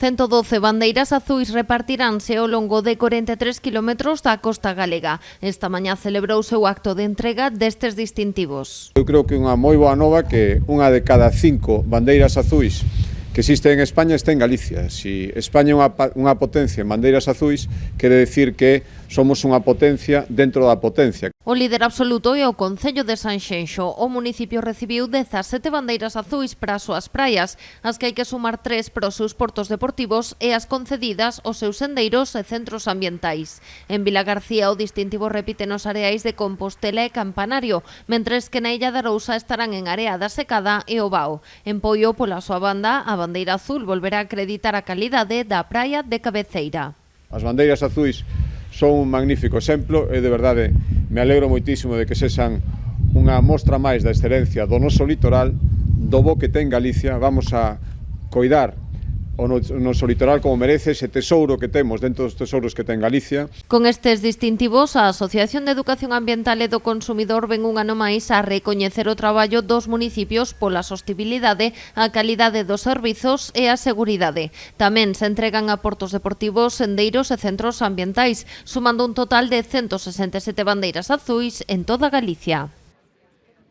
112 bandeiras azuis repartiránse ao longo de 43 kilómetros da costa galega. Esta mañá celebrouse o acto de entrega destes distintivos. Eu creo que unha moi boa nova que unha de cada 5 bandeiras azuis que existe en España está en Galicia. Si España é unha potencia en bandeiras azuis, quere decir que somos unha potencia dentro da potencia. O líder absoluto é o Concello de Sanxenxo. O municipio recibiu 17 bandeiras azuis para as súas praias, as que hai que sumar 3 para os seus portos deportivos e as concedidas aos seus sendeiros e centros ambientais. En Vilagarcía o distintivo repite nos areais de Compostela e Campanario, mentres que na Illa de Arousa estarán en Area da Secada e o Bao. En Poio, pola súa banda, a bandeira azul volverá a acreditar a calidade da praia de Cabeceira. As bandeiras azuis son un magnífico exemplo e de verdade me alegro moitísimo de que sexan unha mostra máis da excelencia do noso litoral, do bo que ten Galicia. Vamos a coidar o noso litoral como merece, ese tesouro que temos dentro dos tesouros que ten Galicia. Con estes distintivos, a Asociación de Educación Ambiental e do Consumidor ven un ano máis a recoñecer o traballo dos municipios pola sostibilidade, a calidade dos servizos e a seguridade. Tamén se entregan a portos deportivos, sendeiros e centros ambientais, sumando un total de 167 bandeiras azuis en toda Galicia.